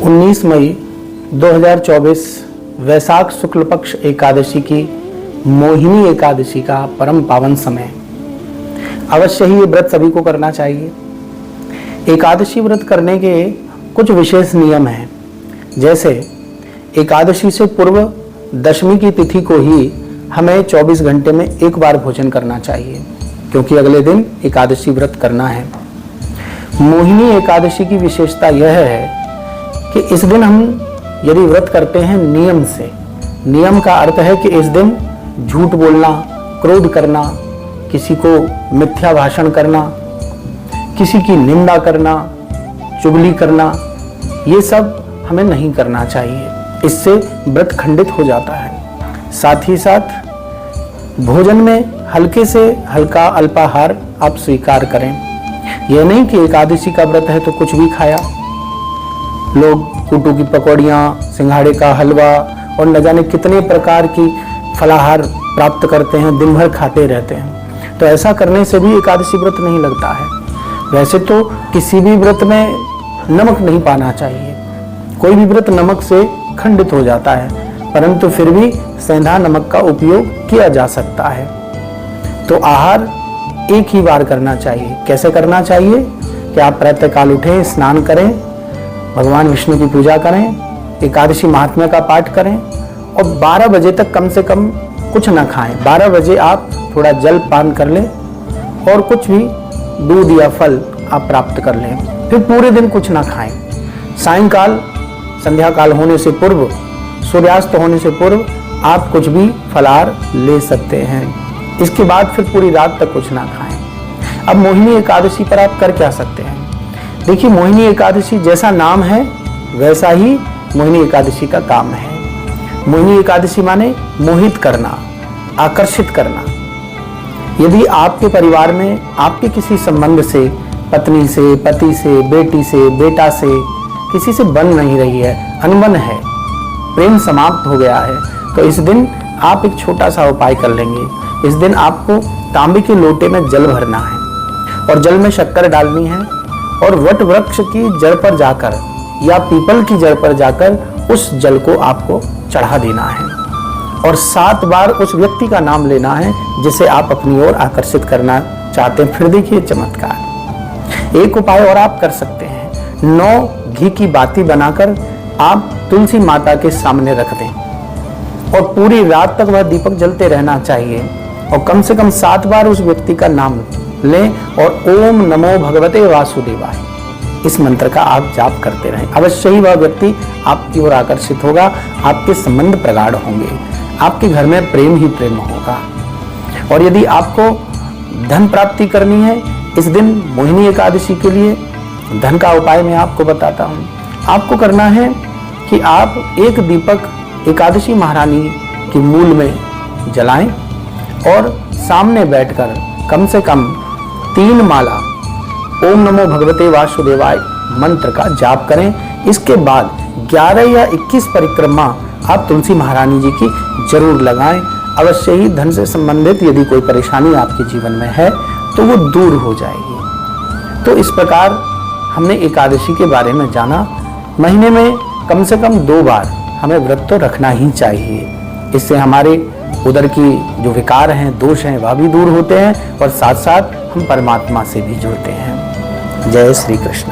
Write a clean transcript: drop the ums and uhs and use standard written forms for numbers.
19 मई 2024 वैशाख शुक्ल पक्ष एकादशी की मोहिनी एकादशी का परम पावन समय। अवश्य ही ये व्रत सभी को करना चाहिए। एकादशी व्रत करने के कुछ विशेष नियम हैं। जैसे एकादशी से पूर्व दशमी की तिथि को ही हमें 24 घंटे में एक बार भोजन करना चाहिए, क्योंकि अगले दिन एकादशी व्रत करना है। मोहिनी एकादशी की विशेषता यह है कि इस दिन हम यदि व्रत करते हैं नियम से, नियम का अर्थ है कि इस दिन झूठ बोलना, क्रोध करना, किसी को मिथ्या भाषण करना, किसी की निंदा करना, चुगली करना, ये सब हमें नहीं करना चाहिए। इससे व्रत खंडित हो जाता है। साथ ही साथ भोजन में हल्के से हल्का अल्पाहार आप स्वीकार करें। यह नहीं कि एकादशी का व्रत है तो कुछ भी खाया। लोग कूटू की पकौड़ियाँ, सिंघाड़े का हलवा और न जाने कितने प्रकार की फलाहार प्राप्त करते हैं, दिन भर खाते रहते हैं। तो ऐसा करने से भी एकादशी व्रत नहीं लगता है। वैसे तो किसी भी व्रत में नमक नहीं पाना चाहिए। कोई भी व्रत नमक से खंडित हो जाता है, परंतु फिर भी सेंधा नमक का उपयोग किया जा सकता है। तो आहार एक ही बार करना चाहिए। कैसे करना चाहिए कि आप प्रातःकाल उठें, स्नान करें, भगवान विष्णु की पूजा करें, एकादशी महात्म्य का पाठ करें और 12 बजे तक कम से कम कुछ ना खाएं। 12 बजे आप थोड़ा जल पान कर लें और कुछ भी दूध या फल आप प्राप्त कर लें। फिर पूरे दिन कुछ ना खाएं। सायंकाल संध्या काल होने से पूर्व, सूर्यास्त होने से पूर्व आप कुछ भी फलाहार ले सकते हैं। इसके बाद फिर पूरी रात तक कुछ ना खाएं। अब मोहिनी एकादशी पर आप कर क्या सकते हैं? देखिए, मोहिनी एकादशी जैसा नाम है वैसा ही मोहिनी एकादशी का काम है। मोहिनी एकादशी माने मोहित करना, आकर्षित करना। यदि आपके परिवार में आपके किसी संबंध से, पत्नी से, पति से, बेटी से, बेटा से किसी से बन नहीं रही है, अनबन है, प्रेम समाप्त हो गया है, तो इस दिन आप एक छोटा सा उपाय कर लेंगे। इस दिन आपको तांबे के लोटे में जल भरना है और जल में शक्कर डालनी है और वट वृक्ष की जड़ पर जाकर या पीपल की जड़ पर जाकर उस जल को आपको चढ़ा देना है और 7 बार उस व्यक्ति का नाम लेना है जिसे आप अपनी ओर आकर्षित करना चाहते हैं। फिर देखिए चमत्कार। एक उपाय और आप कर सकते हैं। 9 घी की बाती बनाकर आप तुलसी माता के सामने रख दें और पूरी रात तक वह दीपक जलते रहना चाहिए और कम से कम 7 बार उस व्यक्ति का नाम लें और ओम नमो भगवते वासुदेवाय इस मंत्र का आप जाप करते रहें। अवश्य ही वह व्यक्ति आपकी ओर आकर्षित होगा, आपके संबंध प्रगाढ़ होंगे, आपके घर में प्रेम ही प्रेम होगा। और यदि आपको धन प्राप्ति करनी है इस दिन मोहिनी एकादशी के लिए, धन का उपाय मैं आपको बताता हूँ। आपको करना है कि आप एक दीपक एकादशी महारानी की मूल में जलाएं और सामने बैठकर कम से कम 3 माला ओम नमो भगवते वासुदेवाय मंत्र का जाप करें। इसके बाद 11 या 21 परिक्रमा आप तुलसी महारानी जी की जरूर लगाएं। अवश्य ही धन से संबंधित यदि कोई परेशानी आपके जीवन में है तो वो दूर हो जाएगी। तो इस प्रकार हमने एकादशी के बारे में जाना। महीने में कम से कम 2 बार हमें व्रत तो रखना ही चाहिए। इससे हमारे उदर की जो विकार हैं, दोष हैं, वह भी दूर होते हैं और साथ साथ हम परमात्मा से भी जुड़ते हैं। जय श्री कृष्ण।